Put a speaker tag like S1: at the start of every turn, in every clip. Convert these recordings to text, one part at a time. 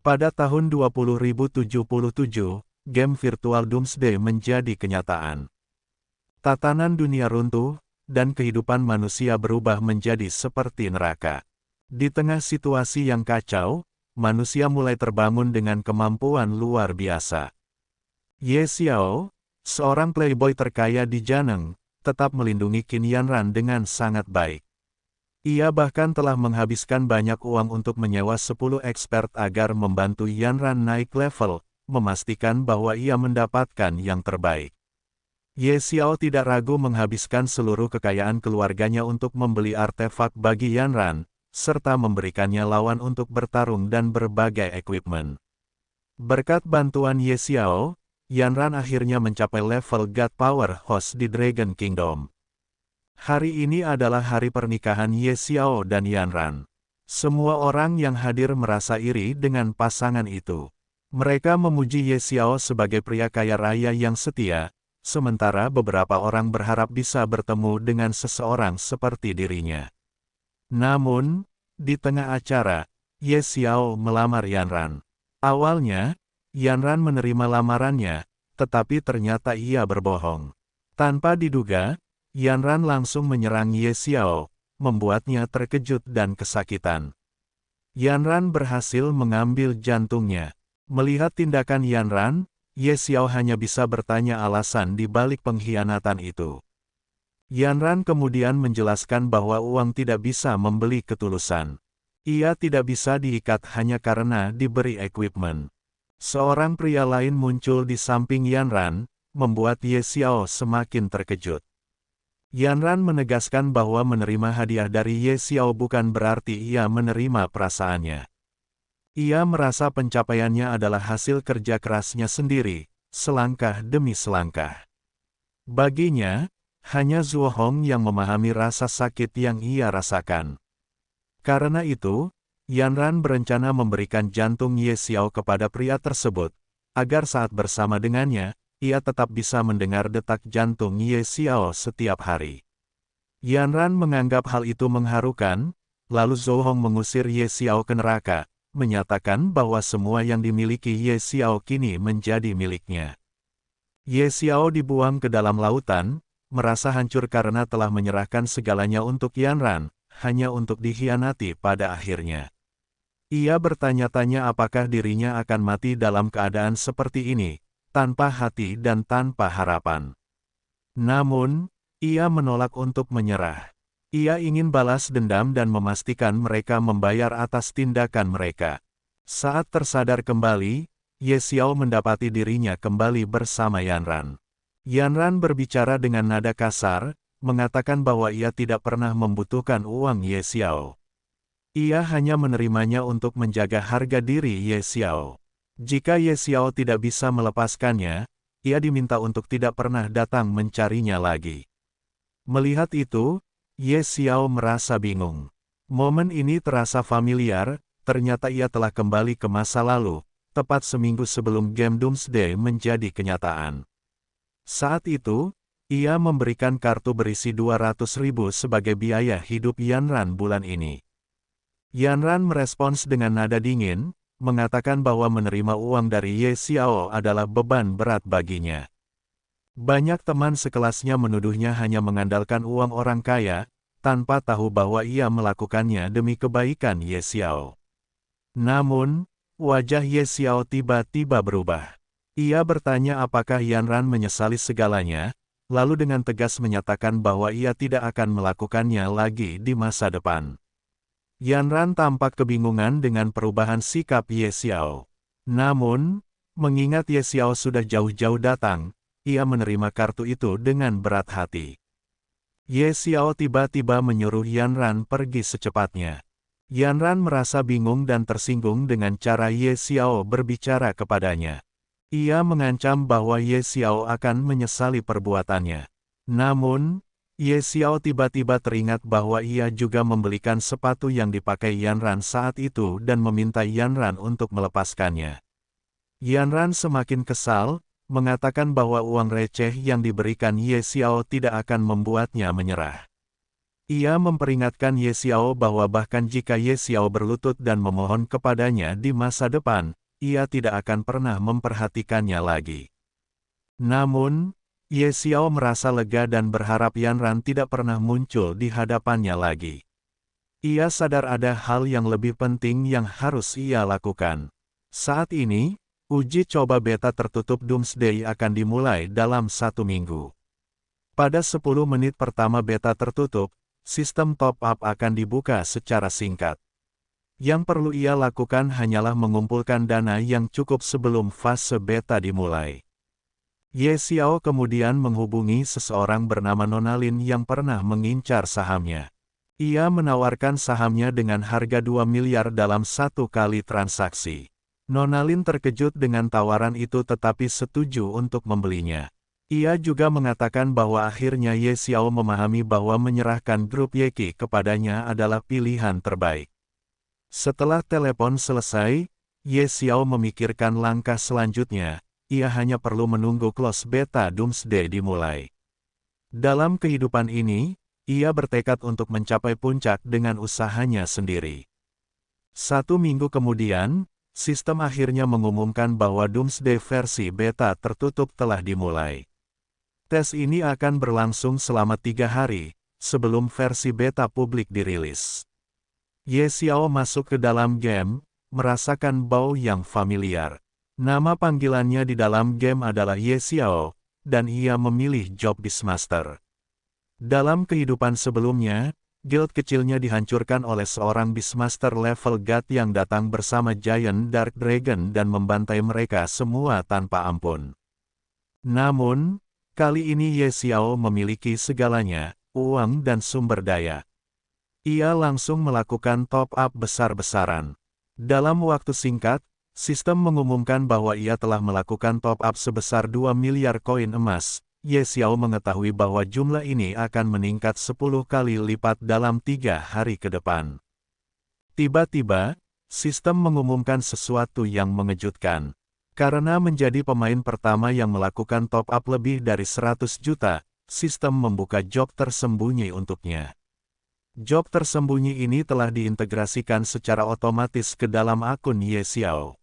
S1: Pada tahun 2077, game virtual Doomsday menjadi kenyataan. Tatanan dunia runtuh, dan kehidupan manusia berubah menjadi seperti neraka. Di tengah situasi yang kacau, manusia mulai terbangun dengan kemampuan luar biasa. Ye Xiao, seorang playboy terkaya di Janeng, tetap melindungi Qin Yanran dengan sangat baik. Ia bahkan telah menghabiskan banyak uang untuk menyewa 10 expert agar membantu Yanran naik level, memastikan bahwa ia mendapatkan yang terbaik. Ye Xiao tidak ragu menghabiskan seluruh kekayaan keluarganya untuk membeli artefak bagi Yanran, serta memberikannya lawan untuk bertarung dan berbagai equipment. Berkat bantuan Ye Xiao, Yanran akhirnya mencapai level God Power Host di Dragon Kingdom. Hari ini adalah hari pernikahan Ye Xiao dan Yanran. Semua orang yang hadir merasa iri dengan pasangan itu. Mereka memuji Ye Xiao sebagai pria kaya raya yang setia, sementara beberapa orang berharap bisa bertemu dengan seseorang seperti dirinya. Namun, di tengah acara, Ye Xiao melamar Yanran. Awalnya, Yanran menerima lamarannya, tetapi ternyata ia berbohong. Tanpa diduga, Yanran langsung menyerang Ye Xiao, membuatnya terkejut dan kesakitan. Yanran berhasil mengambil jantungnya. Melihat tindakan Yanran, Ye Xiao hanya bisa bertanya alasan di balik pengkhianatan itu. Yanran kemudian menjelaskan bahwa uang tidak bisa membeli ketulusan. Ia tidak bisa diikat hanya karena diberi equipment. Seorang pria lain muncul di samping Yanran, membuat Ye Xiao semakin terkejut. Yanran menegaskan bahwa menerima hadiah dari Ye Xiao bukan berarti ia menerima perasaannya. Ia merasa pencapaiannya adalah hasil kerja kerasnya sendiri, selangkah demi selangkah. Baginya, hanya Zhuo Hong yang memahami rasa sakit yang ia rasakan. Karena itu, Yanran berencana memberikan jantung Ye Xiao kepada pria tersebut, agar saat bersama dengannya, ia tetap bisa mendengar detak jantung Ye Xiao setiap hari. Yanran menganggap hal itu mengharukan, lalu Zhou Hong mengusir Ye Xiao ke neraka, menyatakan bahwa semua yang dimiliki Ye Xiao kini menjadi miliknya. Ye Xiao dibuang ke dalam lautan, merasa hancur karena telah menyerahkan segalanya untuk Yanran, hanya untuk dikhianati pada akhirnya. Ia bertanya-tanya apakah dirinya akan mati dalam keadaan seperti ini, tanpa hati dan tanpa harapan. Namun, ia menolak untuk menyerah. Ia ingin balas dendam dan memastikan mereka membayar atas tindakan mereka. Saat tersadar kembali, Ye Xiao mendapati dirinya kembali bersama Yanran. Yanran berbicara dengan nada kasar, mengatakan bahwa ia tidak pernah membutuhkan uang Ye Xiao. Ia hanya menerimanya untuk menjaga harga diri Ye Xiao. Jika Ye Xiao tidak bisa melepaskannya, ia diminta untuk tidak pernah datang mencarinya lagi. Melihat itu, Ye Xiao merasa bingung. Momen ini terasa familiar, ternyata ia telah kembali ke masa lalu, tepat seminggu sebelum game Doomsday menjadi kenyataan. Saat itu, ia memberikan kartu berisi 200.000 sebagai biaya hidup Yanran bulan ini. Yanran merespons dengan nada dingin, mengatakan bahwa menerima uang dari Ye Xiao adalah beban berat baginya. Banyak teman sekelasnya menuduhnya hanya mengandalkan uang orang kaya, tanpa tahu bahwa ia melakukannya demi kebaikan Ye Xiao. Namun, wajah Ye Xiao tiba-tiba berubah. Ia bertanya apakah Yanran menyesali segalanya, lalu dengan tegas menyatakan bahwa ia tidak akan melakukannya lagi di masa depan. Yanran tampak kebingungan dengan perubahan sikap Ye Xiao. Namun, mengingat Ye Xiao sudah jauh-jauh datang, ia menerima kartu itu dengan berat hati. Ye Xiao tiba-tiba menyuruh Yanran pergi secepatnya. Yanran merasa bingung dan tersinggung dengan cara Ye Xiao berbicara kepadanya. Ia mengancam bahwa Ye Xiao akan menyesali perbuatannya. Namun, Ye Xiao tiba-tiba teringat bahwa ia juga membelikan sepatu yang dipakai Yanran saat itu dan meminta Yanran untuk melepaskannya. Yanran semakin kesal, mengatakan bahwa uang receh yang diberikan Ye Xiao tidak akan membuatnya menyerah. Ia memperingatkan Ye Xiao bahwa bahkan jika Ye Xiao berlutut dan memohon kepadanya di masa depan, ia tidak akan pernah memperhatikannya lagi. Namun, Ye Xiao merasa lega dan berharap Yanran tidak pernah muncul di hadapannya lagi. Ia sadar ada hal yang lebih penting yang harus ia lakukan. Saat ini, uji coba beta tertutup Doomsday akan dimulai dalam 1 minggu. Pada 10 menit pertama beta tertutup, sistem top-up akan dibuka secara singkat. Yang perlu ia lakukan hanyalah mengumpulkan dana yang cukup sebelum fase beta dimulai. Ye Xiao kemudian menghubungi seseorang bernama Nonalin yang pernah mengincar sahamnya. Ia menawarkan sahamnya dengan harga 2 miliar dalam 1 kali transaksi. Nonalin terkejut dengan tawaran itu tetapi setuju untuk membelinya. Ia juga mengatakan bahwa akhirnya Ye Xiao memahami bahwa menyerahkan grup Yeki kepadanya adalah pilihan terbaik. Setelah telepon selesai, Ye Xiao memikirkan langkah selanjutnya. Ia hanya perlu menunggu close beta Doomsday dimulai. Dalam kehidupan ini, ia bertekad untuk mencapai puncak dengan usahanya sendiri. 1 minggu kemudian, sistem akhirnya mengumumkan bahwa Doomsday versi beta tertutup telah dimulai. Tes ini akan berlangsung selama 3 hari, sebelum versi beta publik dirilis. Ye Xiao masuk ke dalam game, merasakan bau yang familiar. Nama panggilannya di dalam game adalah Ye Xiao, dan ia memilih job Beastmaster. Dalam kehidupan sebelumnya, guild kecilnya dihancurkan oleh seorang Beastmaster level God yang datang bersama Giant Dark Dragon dan membantai mereka semua tanpa ampun. Namun, kali ini Ye Xiao memiliki segalanya, uang dan sumber daya. Ia langsung melakukan top-up besar-besaran. Dalam waktu singkat, sistem mengumumkan bahwa ia telah melakukan top-up sebesar 2 miliar koin emas. Ye Xiao mengetahui bahwa jumlah ini akan meningkat 10 kali lipat dalam 3 hari ke depan. Tiba-tiba, sistem mengumumkan sesuatu yang mengejutkan. Karena menjadi pemain pertama yang melakukan top-up lebih dari 100 juta, sistem membuka job tersembunyi untuknya. Job tersembunyi ini telah diintegrasikan secara otomatis ke dalam akun Ye Xiao.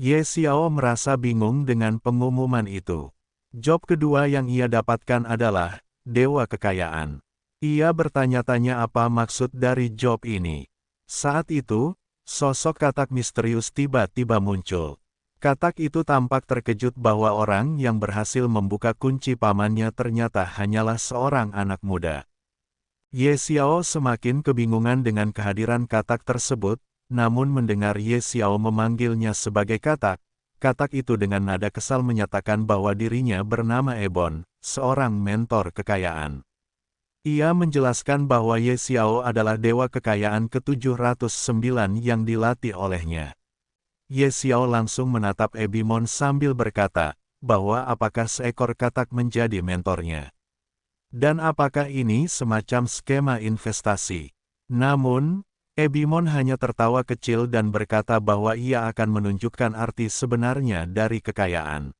S1: Ye Xiao merasa bingung dengan pengumuman itu. Job kedua yang ia dapatkan adalah Dewa Kekayaan. Ia bertanya-tanya apa maksud dari job ini. Saat itu, sosok katak misterius tiba-tiba muncul. Katak itu tampak terkejut bahwa orang yang berhasil membuka kunci pamannya ternyata hanyalah seorang anak muda. Ye Xiao semakin kebingungan dengan kehadiran katak tersebut, namun mendengar Ye Xiao memanggilnya sebagai katak, katak itu dengan nada kesal menyatakan bahwa dirinya bernama Ebon, seorang mentor kekayaan. Ia menjelaskan bahwa Ye Xiao adalah dewa kekayaan ke-709 yang dilatih olehnya. Ye Xiao langsung menatap Ebimon sambil berkata, bahwa apakah seekor katak menjadi mentornya. Dan apakah ini semacam skema investasi? Namun, Ebimon hanya tertawa kecil dan berkata bahwa ia akan menunjukkan arti sebenarnya dari kekayaan.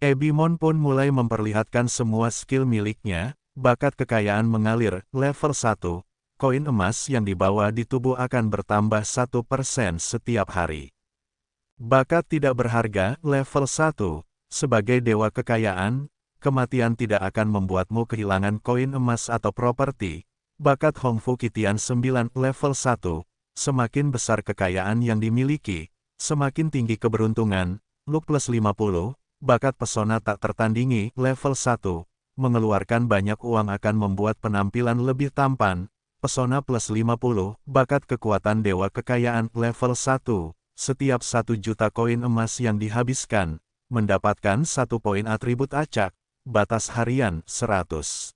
S1: Ebimon pun mulai memperlihatkan semua skill miliknya, bakat kekayaan mengalir, level 1, koin emas yang dibawa di tubuh akan bertambah 1% setiap hari. Bakat tidak berharga, level 1, sebagai dewa kekayaan, kematian tidak akan membuatmu kehilangan koin emas atau properti. Bakat Hongfu Kitian 9, level 1, semakin besar kekayaan yang dimiliki, semakin tinggi keberuntungan, luck plus 50, bakat pesona tak tertandingi, level 1, mengeluarkan banyak uang akan membuat penampilan lebih tampan, pesona plus 50, bakat kekuatan dewa kekayaan, level 1. Setiap 1 juta koin emas yang dihabiskan, mendapatkan 1 poin atribut acak, batas harian 100.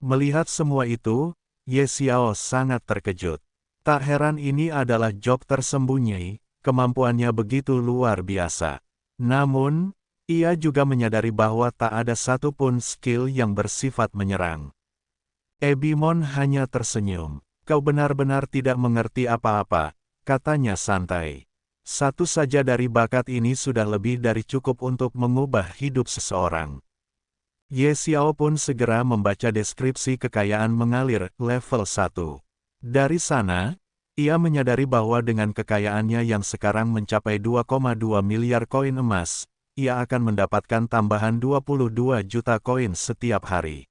S1: Melihat semua itu, Ye Xiao sangat terkejut. Tak heran ini adalah job tersembunyi, kemampuannya begitu luar biasa. Namun, ia juga menyadari bahwa tak ada satupun skill yang bersifat menyerang. Ebimon hanya tersenyum. Kau benar-benar tidak mengerti apa-apa, katanya santai. Satu saja dari bakat ini sudah lebih dari cukup untuk mengubah hidup seseorang. Ye Xiao pun segera membaca deskripsi kekayaan mengalir level 1. Dari sana, ia menyadari bahwa dengan kekayaannya yang sekarang mencapai 2,2 miliar koin emas, ia akan mendapatkan tambahan 22 juta koin setiap hari.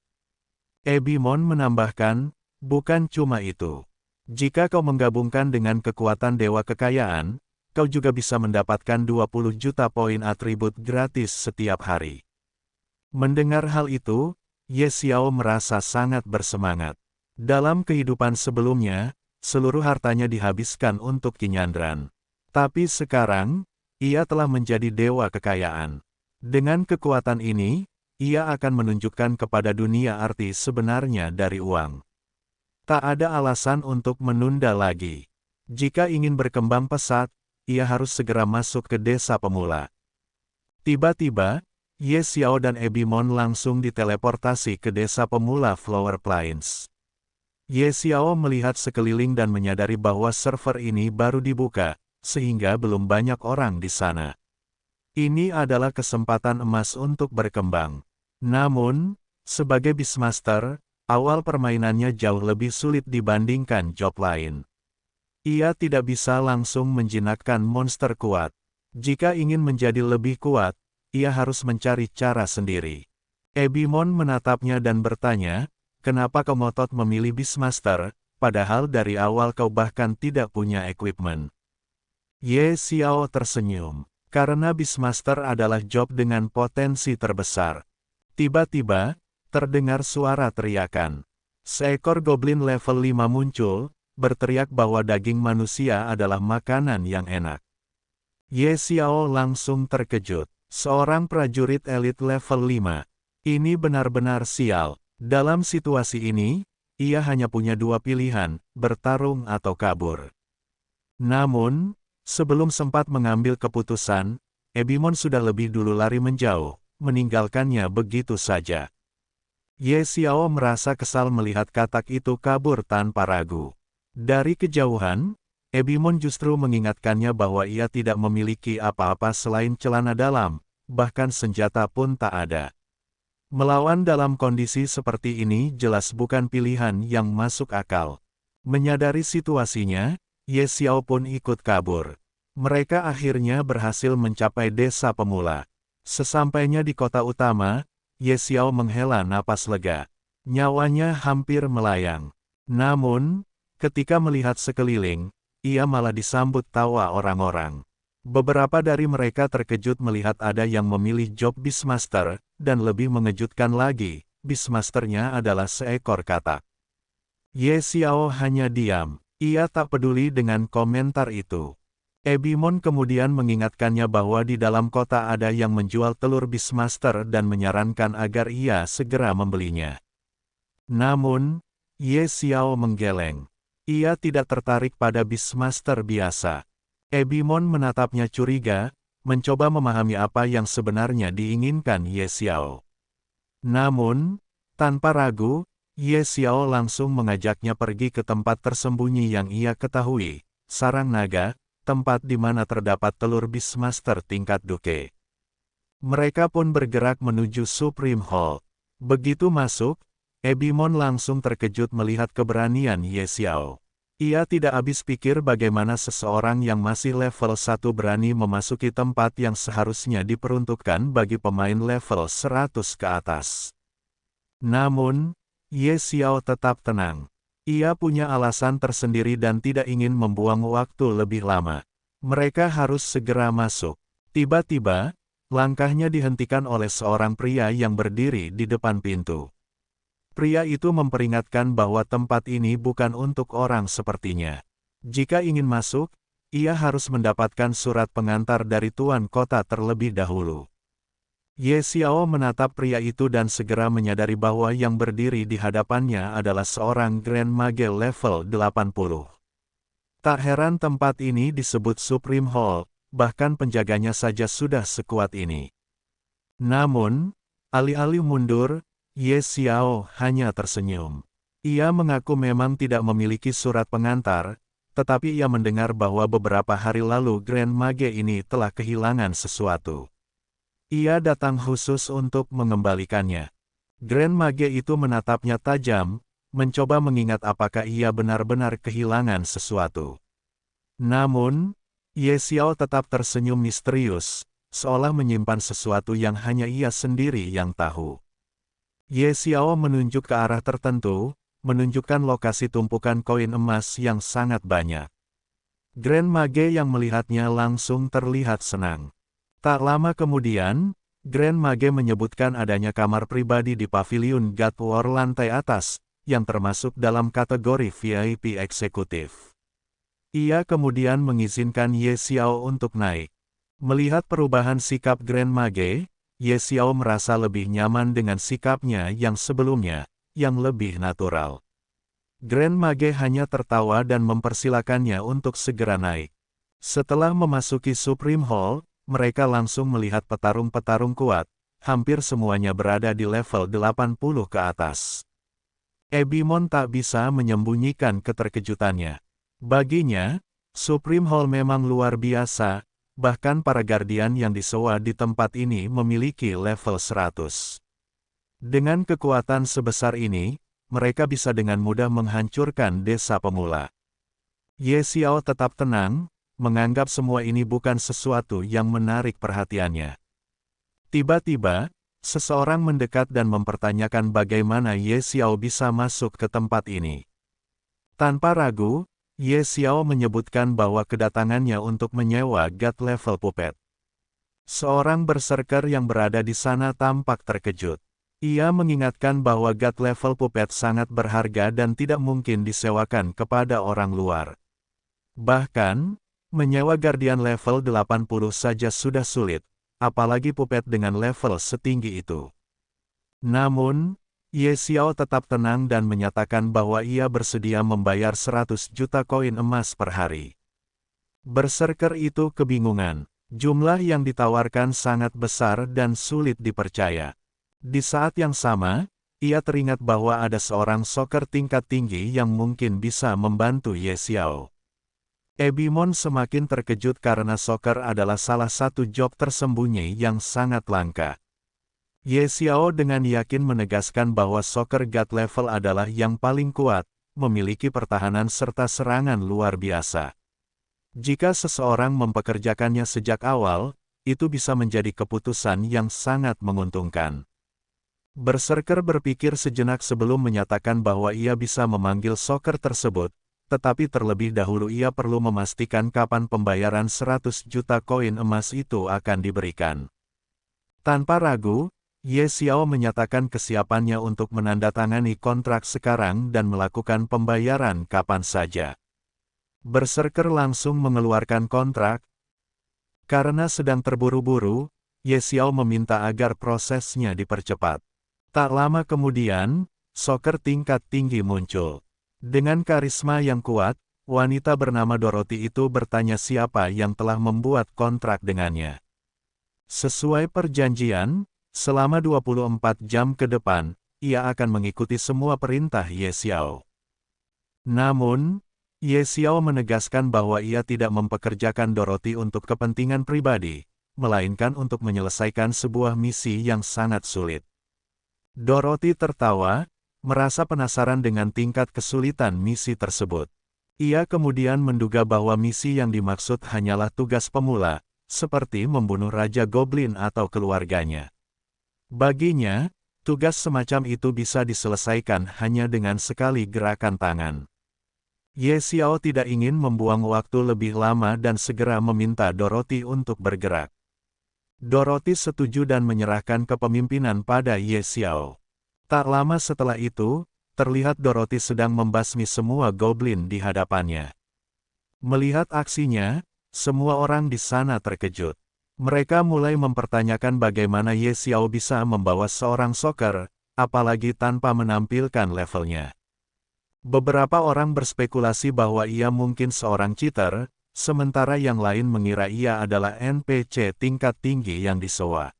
S1: Ebimon menambahkan, bukan cuma itu. Jika kau menggabungkan dengan kekuatan Dewa Kekayaan, kau juga bisa mendapatkan 20 juta poin atribut gratis setiap hari. Mendengar hal itu, Ye Xiao merasa sangat bersemangat. Dalam kehidupan sebelumnya, seluruh hartanya dihabiskan untuk Kinyandran. Tapi sekarang, ia telah menjadi Dewa Kekayaan. Dengan kekuatan ini, ia akan menunjukkan kepada dunia arti sebenarnya dari uang. Tak ada alasan untuk menunda lagi. Jika ingin berkembang pesat, ia harus segera masuk ke desa pemula. Tiba-tiba, Ye Xiao dan Ebimon langsung diteleportasi ke desa pemula Flower Plains. Ye Xiao melihat sekeliling dan menyadari bahwa server ini baru dibuka, sehingga belum banyak orang di sana. Ini adalah kesempatan emas untuk berkembang. Namun, sebagai Beastmaster, awal permainannya jauh lebih sulit dibandingkan job lain. Ia tidak bisa langsung menjinakkan monster kuat. Jika ingin menjadi lebih kuat, ia harus mencari cara sendiri. Ebimon menatapnya dan bertanya, kenapa kau ngotot memilih Beastmaster, padahal dari awal kau bahkan tidak punya equipment. Ye Xiao tersenyum, karena Beastmaster adalah job dengan potensi terbesar. Tiba-tiba, terdengar suara teriakan. Seekor goblin level 5 muncul, berteriak bahwa daging manusia adalah makanan yang enak. Ye Xiao langsung terkejut. Seorang prajurit elit level 5. Ini benar-benar sial. Dalam situasi ini, ia hanya punya dua pilihan, bertarung atau kabur. Namun, sebelum sempat mengambil keputusan, Ebimon sudah lebih dulu lari menjauh, meninggalkannya begitu saja. Ye Xiao merasa kesal melihat katak itu kabur tanpa ragu. Dari kejauhan, Ebimon justru mengingatkannya bahwa ia tidak memiliki apa-apa selain celana dalam, bahkan senjata pun tak ada. Melawan dalam kondisi seperti ini jelas bukan pilihan yang masuk akal. Menyadari situasinya, Ye Xiao pun ikut kabur. Mereka akhirnya berhasil mencapai desa pemula. Sesampainya di kota utama, Ye Xiao menghela napas lega. Nyawanya hampir melayang. Namun, ketika melihat sekeliling, ia malah disambut tawa orang-orang. Beberapa dari mereka terkejut melihat ada yang memilih job Beastmaster, dan lebih mengejutkan lagi, Beastmasternya adalah seekor katak. Ye Xiao hanya diam, ia tak peduli dengan komentar itu. Ebimon kemudian mengingatkannya bahwa di dalam kota ada yang menjual telur Beastmaster dan menyarankan agar ia segera membelinya. Namun, Ye Xiao menggeleng. Ia tidak tertarik pada Beastmaster biasa. Ebimon menatapnya curiga, mencoba memahami apa yang sebenarnya diinginkan Ye Xiao. Namun, tanpa ragu, Ye Xiao langsung mengajaknya pergi ke tempat tersembunyi yang ia ketahui, sarang naga, tempat di mana terdapat telur Beastmaster tingkat duke. Mereka pun bergerak menuju Supreme Hall. Begitu masuk, Ebimon langsung terkejut melihat keberanian Ye Xiao. Ia tidak habis pikir bagaimana seseorang yang masih level 1 berani memasuki tempat yang seharusnya diperuntukkan bagi pemain level 100 ke atas. Namun, Ye Xiao tetap tenang. Ia punya alasan tersendiri dan tidak ingin membuang waktu lebih lama. Mereka harus segera masuk. Tiba-tiba, langkahnya dihentikan oleh seorang pria yang berdiri di depan pintu. Pria itu memperingatkan bahwa tempat ini bukan untuk orang sepertinya. Jika ingin masuk, ia harus mendapatkan surat pengantar dari tuan kota terlebih dahulu. Ye Xiao menatap pria itu dan segera menyadari bahwa yang berdiri di hadapannya adalah seorang Grand Mage level 80. Tak heran tempat ini disebut Supreme Hall, bahkan penjaganya saja sudah sekuat ini. Namun, alih-alih mundur, Ye Xiao hanya tersenyum. Ia mengaku memang tidak memiliki surat pengantar, tetapi ia mendengar bahwa beberapa hari lalu Grand Mage ini telah kehilangan sesuatu. Ia datang khusus untuk mengembalikannya. Grand Mage itu menatapnya tajam, mencoba mengingat apakah ia benar-benar kehilangan sesuatu. Namun, Ye Xiao tetap tersenyum misterius, seolah menyimpan sesuatu yang hanya ia sendiri yang tahu. Ye Xiao menunjuk ke arah tertentu, menunjukkan lokasi tumpukan koin emas yang sangat banyak. Grand Mage yang melihatnya langsung terlihat senang. Tak lama kemudian, Grand Mage menyebutkan adanya kamar pribadi di pavilion God War lantai atas, yang termasuk dalam kategori VIP eksekutif. Ia kemudian mengizinkan Ye Xiao untuk naik. Melihat perubahan sikap Grand Mage, Ye Xiao merasa lebih nyaman dengan sikapnya yang sebelumnya, yang lebih natural. Grand Mage hanya tertawa dan mempersilakannya untuk segera naik. Setelah memasuki Supreme Hall, mereka langsung melihat petarung-petarung kuat, hampir semuanya berada di level 80 ke atas. Ebimon tak bisa menyembunyikan keterkejutannya. Baginya, Supreme Hall memang luar biasa, bahkan para guardian yang disewa di tempat ini memiliki level 100. Dengan kekuatan sebesar ini, mereka bisa dengan mudah menghancurkan desa pemula. Ye Xiao tetap tenang, menganggap semua ini bukan sesuatu yang menarik perhatiannya. Tiba-tiba, seseorang mendekat dan mempertanyakan bagaimana Ye Xiao bisa masuk ke tempat ini. Tanpa ragu, Ye Xiao menyebutkan bahwa kedatangannya untuk menyewa God level puppet. Seorang berserker yang berada di sana tampak terkejut. Ia mengingatkan bahwa God level puppet sangat berharga dan tidak mungkin disewakan kepada orang luar. Bahkan, menyewa guardian level 80 saja sudah sulit, apalagi puppet dengan level setinggi itu. Namun, Ye Xiao tetap tenang dan menyatakan bahwa ia bersedia membayar 100 juta koin emas per hari. Berserker itu kebingungan. Jumlah yang ditawarkan sangat besar dan sulit dipercaya. Di saat yang sama, ia teringat bahwa ada seorang soccer tingkat tinggi yang mungkin bisa membantu Ye Xiao. Ebimon semakin terkejut karena soccer adalah salah satu job tersembunyi yang sangat langka. Ye Xiao dengan yakin menegaskan bahwa soccer God level adalah yang paling kuat, memiliki pertahanan serta serangan luar biasa. Jika seseorang mempekerjakannya sejak awal, itu bisa menjadi keputusan yang sangat menguntungkan. Berserker berpikir sejenak sebelum menyatakan bahwa ia bisa memanggil soccer tersebut, tetapi terlebih dahulu ia perlu memastikan kapan pembayaran 100 juta koin emas itu akan diberikan. Tanpa ragu, Ye Xiao menyatakan kesiapannya untuk menandatangani kontrak sekarang dan melakukan pembayaran kapan saja. Berserker langsung mengeluarkan kontrak. Karena sedang terburu-buru, Ye Xiao meminta agar prosesnya dipercepat. Tak lama kemudian, soccer tingkat tinggi muncul. Dengan karisma yang kuat, wanita bernama Dorothy itu bertanya siapa yang telah membuat kontrak dengannya. Sesuai perjanjian, selama 24 jam ke depan, ia akan mengikuti semua perintah Ye Xiao. Namun, Ye Xiao menegaskan bahwa ia tidak mempekerjakan Dorothy untuk kepentingan pribadi, melainkan untuk menyelesaikan sebuah misi yang sangat sulit. Dorothy tertawa, merasa penasaran dengan tingkat kesulitan misi tersebut. Ia kemudian menduga bahwa misi yang dimaksud hanyalah tugas pemula, seperti membunuh Raja Goblin atau keluarganya. Baginya, tugas semacam itu bisa diselesaikan hanya dengan sekali gerakan tangan. Ye Xiao tidak ingin membuang waktu lebih lama dan segera meminta Dorothy untuk bergerak. Dorothy setuju dan menyerahkan kepemimpinan pada Ye Xiao. Tak lama setelah itu, terlihat Dorothy sedang membasmi semua goblin di hadapannya. Melihat aksinya, semua orang di sana terkejut. Mereka mulai mempertanyakan bagaimana Ye Xiao bisa membawa seorang soccer, apalagi tanpa menampilkan levelnya. Beberapa orang berspekulasi bahwa ia mungkin seorang cheater, sementara yang lain mengira ia adalah NPC tingkat tinggi yang disewa.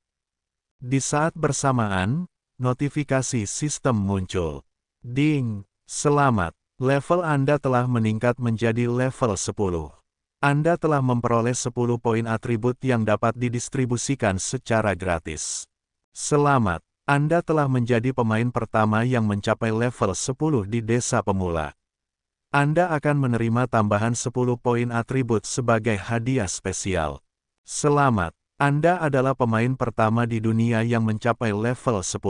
S1: Di saat bersamaan, notifikasi sistem muncul. Ding! Selamat! Level Anda telah meningkat menjadi level 10. Anda telah memperoleh 10 poin atribut yang dapat didistribusikan secara gratis. Selamat! Anda telah menjadi pemain pertama yang mencapai level 10 di desa pemula. Anda akan menerima tambahan 10 poin atribut sebagai hadiah spesial. Selamat, Anda adalah pemain pertama di dunia yang mencapai level 10.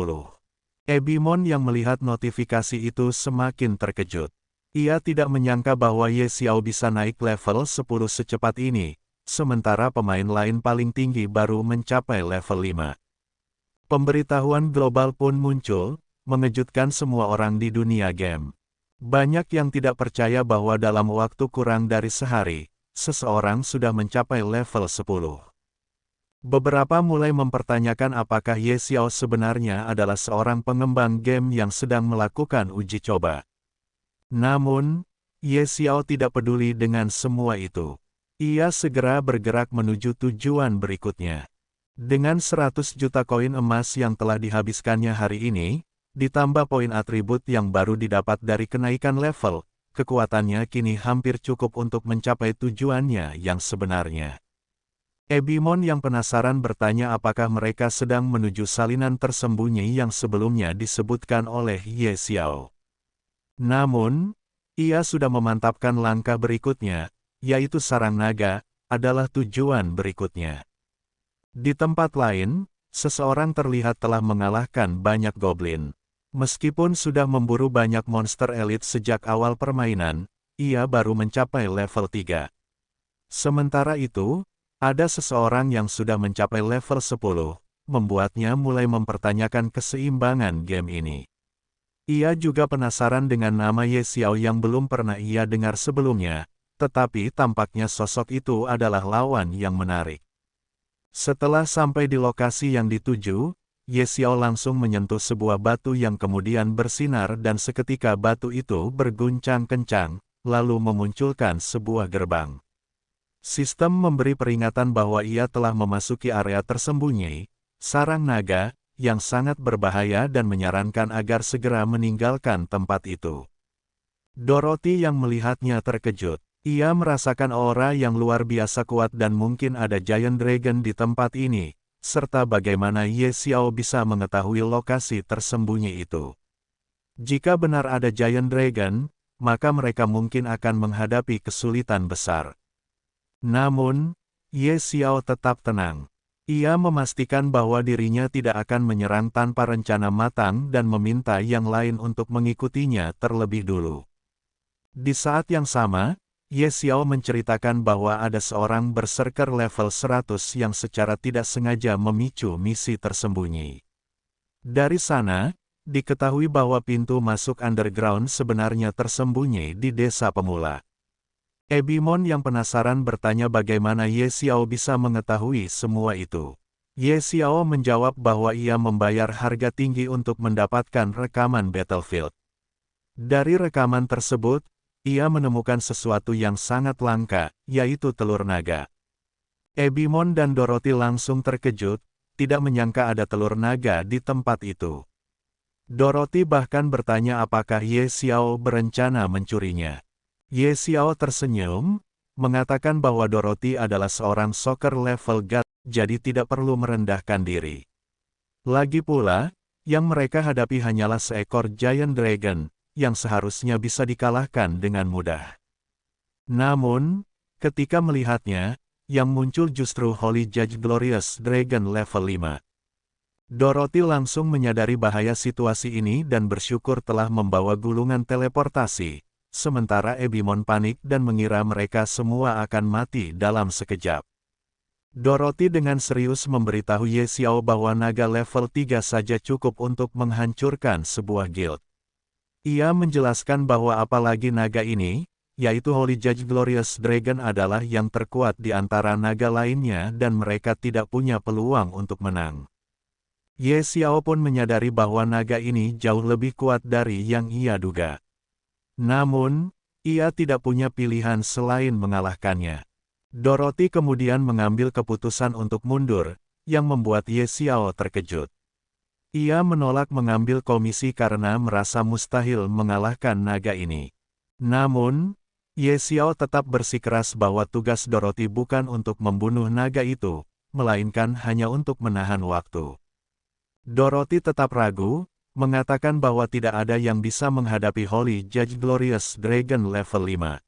S1: Ebimon yang melihat notifikasi itu semakin terkejut. Ia tidak menyangka bahwa Ye Xiao bisa naik level 10 secepat ini, sementara pemain lain paling tinggi baru mencapai level 5. Pemberitahuan global pun muncul, mengejutkan semua orang di dunia game. Banyak yang tidak percaya bahwa dalam waktu kurang dari sehari, seseorang sudah mencapai level 10. Beberapa mulai mempertanyakan apakah Ye Xiao sebenarnya adalah seorang pengembang game yang sedang melakukan uji coba. Namun, Ye Xiao tidak peduli dengan semua itu. Ia segera bergerak menuju tujuan berikutnya. Dengan 100 juta koin emas yang telah dihabiskannya hari ini, ditambah poin atribut yang baru didapat dari kenaikan level, kekuatannya kini hampir cukup untuk mencapai tujuannya yang sebenarnya. Ebimon yang penasaran bertanya apakah mereka sedang menuju salinan tersembunyi yang sebelumnya disebutkan oleh Ye Xiao. Namun, ia sudah memantapkan langkah berikutnya, yaitu sarang naga, adalah tujuan berikutnya. Di tempat lain, seseorang terlihat telah mengalahkan banyak goblin. Meskipun sudah memburu banyak monster elit sejak awal permainan, ia baru mencapai level 3. Sementara itu, ada seseorang yang sudah mencapai level 10, membuatnya mulai mempertanyakan keseimbangan game ini. Ia juga penasaran dengan nama Ye Xiao yang belum pernah ia dengar sebelumnya, tetapi tampaknya sosok itu adalah lawan yang menarik. Setelah sampai di lokasi yang dituju, Ye Xiao langsung menyentuh sebuah batu yang kemudian bersinar dan seketika batu itu berguncang kencang, lalu memunculkan sebuah gerbang. Sistem memberi peringatan bahwa ia telah memasuki area tersembunyi, sarang naga, yang sangat berbahaya dan menyarankan agar segera meninggalkan tempat itu. Dorothy yang melihatnya terkejut. Ia merasakan aura yang luar biasa kuat dan mungkin ada Giant Dragon di tempat ini, serta bagaimana Ye Xiao bisa mengetahui lokasi tersembunyi itu. Jika benar ada Giant Dragon, maka mereka mungkin akan menghadapi kesulitan besar. Namun, Ye Xiao tetap tenang. Ia memastikan bahwa dirinya tidak akan menyerang tanpa rencana matang dan meminta yang lain untuk mengikutinya terlebih dulu. Di saat yang sama, Ye Xiao menceritakan bahwa ada seorang berserker level 100 yang secara tidak sengaja memicu misi tersembunyi. Dari sana, diketahui bahwa pintu masuk underground sebenarnya tersembunyi di desa pemula. Ebimon yang penasaran bertanya bagaimana Ye Xiao bisa mengetahui semua itu. Ye Xiao menjawab bahwa ia membayar harga tinggi untuk mendapatkan rekaman Battlefield. Dari rekaman tersebut, ia menemukan sesuatu yang sangat langka, yaitu telur naga. Ebimon dan Dorothy langsung terkejut, tidak menyangka ada telur naga di tempat itu. Dorothy bahkan bertanya apakah Ye Xiao berencana mencurinya. Ye Xiao tersenyum, mengatakan bahwa Dorothy adalah seorang soccer level god, jadi tidak perlu merendahkan diri. Lagi pula, yang mereka hadapi hanyalah seekor Giant Dragon, yang seharusnya bisa dikalahkan dengan mudah. Namun, ketika melihatnya, yang muncul justru Holy Judge Glorious Dragon level 5. Dorothy langsung menyadari bahaya situasi ini dan bersyukur telah membawa gulungan teleportasi, sementara Ebimon panik dan mengira mereka semua akan mati dalam sekejap. Dorothy dengan serius memberitahu Ye Xiao bahwa naga level 3 saja cukup untuk menghancurkan sebuah guild. Ia menjelaskan bahwa apalagi naga ini, yaitu Holy Judge Glorious Dragon adalah yang terkuat di antara naga lainnya dan mereka tidak punya peluang untuk menang. Ye Xiao pun menyadari bahwa naga ini jauh lebih kuat dari yang ia duga. Namun, ia tidak punya pilihan selain mengalahkannya. Dorothy kemudian mengambil keputusan untuk mundur, yang membuat Ye Xiao terkejut. Ia menolak mengambil komisi karena merasa mustahil mengalahkan naga ini. Namun, Ye Xiao tetap bersikeras bahwa tugas Dorothy bukan untuk membunuh naga itu, melainkan hanya untuk menahan waktu. Dorothy tetap ragu, mengatakan bahwa tidak ada yang bisa menghadapi Holy Judge Glorious Dragon level 5.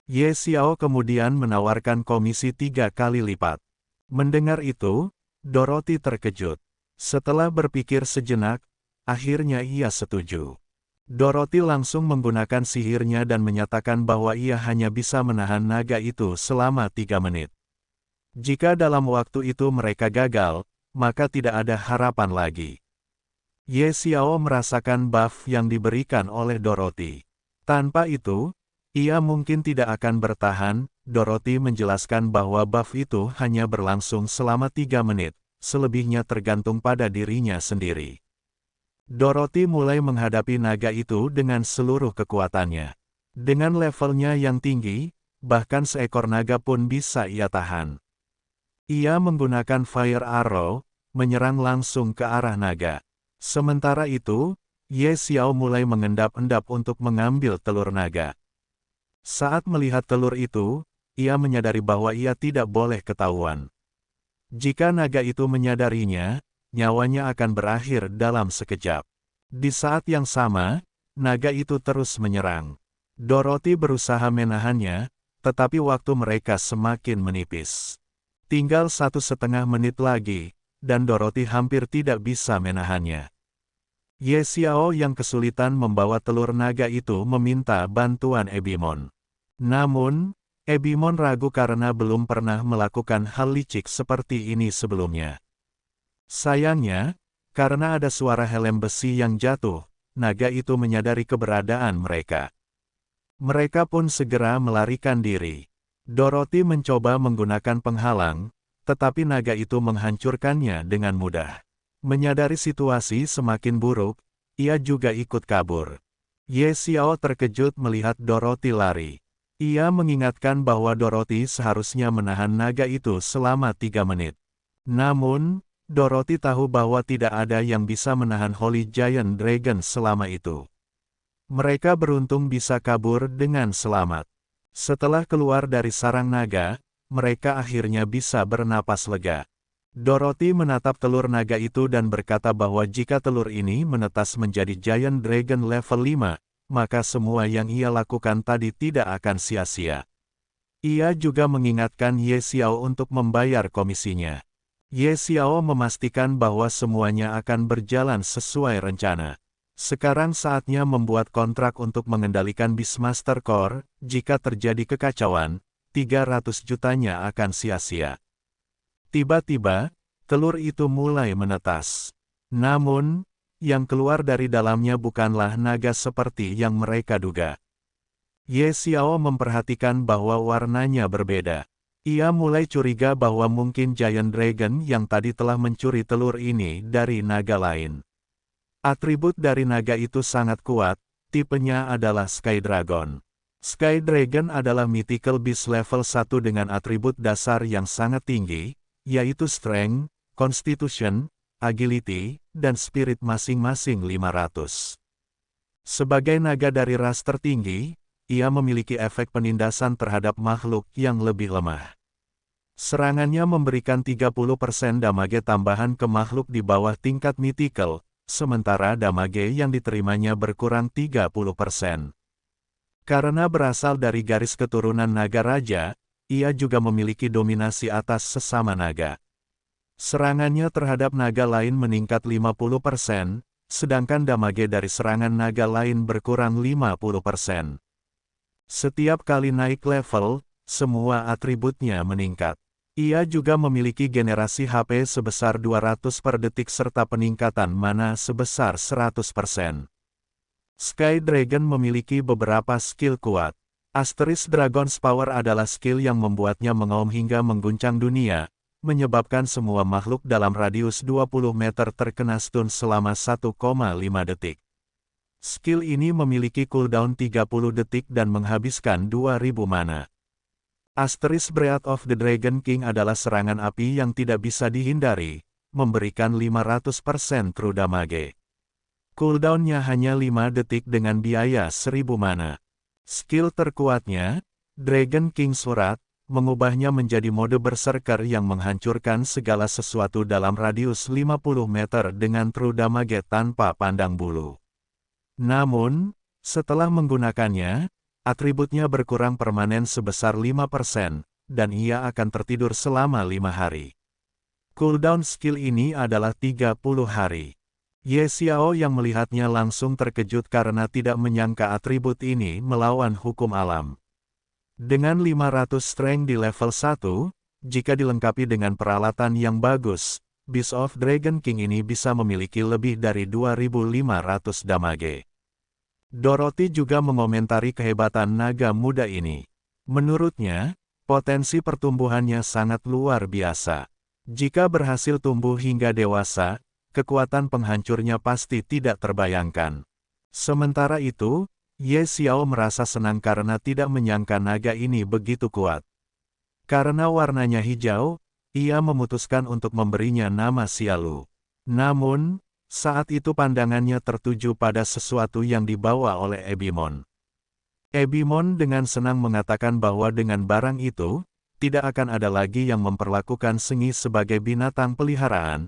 S1: Ye Xiao kemudian menawarkan komisi 3 kali lipat. Mendengar itu, Dorothy terkejut. Setelah berpikir sejenak, akhirnya ia setuju. Dorothy langsung menggunakan sihirnya dan menyatakan bahwa ia hanya bisa menahan naga itu selama 3 menit. Jika dalam waktu itu mereka gagal, maka tidak ada harapan lagi. Ye Xiao merasakan buff yang diberikan oleh Dorothy. Tanpa itu, ia mungkin tidak akan bertahan. Dorothy menjelaskan bahwa buff itu hanya berlangsung selama 3 menit, selebihnya tergantung pada dirinya sendiri. Dorothy mulai menghadapi naga itu dengan seluruh kekuatannya. Dengan levelnya yang tinggi, bahkan seekor naga pun bisa ia tahan. Ia menggunakan Fire Arrow, menyerang langsung ke arah naga. Sementara itu, Ye Xiao mulai mengendap-endap untuk mengambil telur naga. Saat melihat telur itu, ia menyadari bahwa ia tidak boleh ketahuan. Jika naga itu menyadarinya, nyawanya akan berakhir dalam sekejap. Di saat yang sama, naga itu terus menyerang. Dorothy berusaha menahannya, tetapi waktu mereka semakin menipis. Tinggal 1,5 menit lagi, dan Dorothy hampir tidak bisa menahannya. Ye Xiao yang kesulitan membawa telur naga itu meminta bantuan Ebimon. Namun, Ebimon ragu karena belum pernah melakukan hal licik seperti ini sebelumnya. Sayangnya, karena ada suara helm besi yang jatuh, naga itu menyadari keberadaan mereka. Mereka pun segera melarikan diri. Dorothy mencoba menggunakan penghalang, tetapi naga itu menghancurkannya dengan mudah. Menyadari situasi semakin buruk, ia juga ikut kabur. Ye Xiao terkejut melihat Dorothy lari. Ia mengingatkan bahwa Dorothy seharusnya menahan naga itu selama 3 menit. Namun, Dorothy tahu bahwa tidak ada yang bisa menahan Holy Giant Dragon selama itu. Mereka beruntung bisa kabur dengan selamat. Setelah keluar dari sarang naga, mereka akhirnya bisa bernapas lega. Dorothy menatap telur naga itu dan berkata bahwa jika telur ini menetas menjadi Giant Dragon level 5, maka semua yang ia lakukan tadi tidak akan sia-sia. Ia juga mengingatkan Ye Xiao untuk membayar komisinya. Ye Xiao memastikan bahwa semuanya akan berjalan sesuai rencana. Sekarang saatnya membuat kontrak untuk mengendalikan Beastmaster Core. Jika terjadi kekacauan, 300 jutanya akan sia-sia. Tiba-tiba, telur itu mulai menetas. Namun, yang keluar dari dalamnya bukanlah naga seperti yang mereka duga. Ye Xiao memperhatikan bahwa warnanya berbeda. Ia mulai curiga bahwa mungkin Giant Dragon yang tadi telah mencuri telur ini dari naga lain. Atribut dari naga itu sangat kuat, tipenya adalah Sky Dragon. Sky Dragon adalah mythical beast level 1 dengan atribut dasar yang sangat tinggi, yaitu Strength, Constitution, Agility, dan Spirit masing-masing 500. Sebagai naga dari ras tertinggi, ia memiliki efek penindasan terhadap makhluk yang lebih lemah. Serangannya memberikan 30% damage tambahan ke makhluk di bawah tingkat mythical, sementara damage yang diterimanya berkurang 30%. Karena berasal dari garis keturunan naga raja, ia juga memiliki dominasi atas sesama naga. Serangannya terhadap naga lain meningkat 50%, sedangkan damage dari serangan naga lain berkurang 50%. Setiap kali naik level, semua atributnya meningkat. Ia juga memiliki generasi HP sebesar 200 per detik serta peningkatan mana sebesar 100%. Sky Dragon memiliki beberapa skill kuat. Asterisk Dragon's Power adalah skill yang membuatnya mengaum hingga mengguncang dunia, menyebabkan semua makhluk dalam radius 20 meter terkena stun selama 1,5 detik. Skill ini memiliki cooldown 30 detik dan menghabiskan 2000 mana. Asterisk Breath of the Dragon King adalah serangan api yang tidak bisa dihindari, memberikan 500% true damage. Cooldownnya hanya 5 detik dengan biaya 1000 mana. Skill terkuatnya, Dragon King Surat, mengubahnya menjadi mode berserker yang menghancurkan segala sesuatu dalam radius 50 meter dengan true damage tanpa pandang bulu. Namun, setelah menggunakannya, atributnya berkurang permanen sebesar 5%, dan ia akan tertidur selama 5 hari. Cooldown skill ini adalah 30 hari. Ye Xiao yang melihatnya langsung terkejut karena tidak menyangka atribut ini melawan hukum alam. Dengan 500 strength di level 1, jika dilengkapi dengan peralatan yang bagus, Beast of Dragon King ini bisa memiliki lebih dari 2500 damage. Dorothy juga mengomentari kehebatan naga muda ini. Menurutnya, potensi pertumbuhannya sangat luar biasa. Jika berhasil tumbuh hingga dewasa, kekuatan penghancurnya pasti tidak terbayangkan. Sementara itu, Ye Xiao merasa senang karena tidak menyangka naga ini begitu kuat. Karena warnanya hijau, ia memutuskan untuk memberinya nama Xialu. Namun, saat itu pandangannya tertuju pada sesuatu yang dibawa oleh Ebimon. Ebimon dengan senang mengatakan bahwa dengan barang itu, tidak akan ada lagi yang memperlakukan Sengi sebagai binatang peliharaan,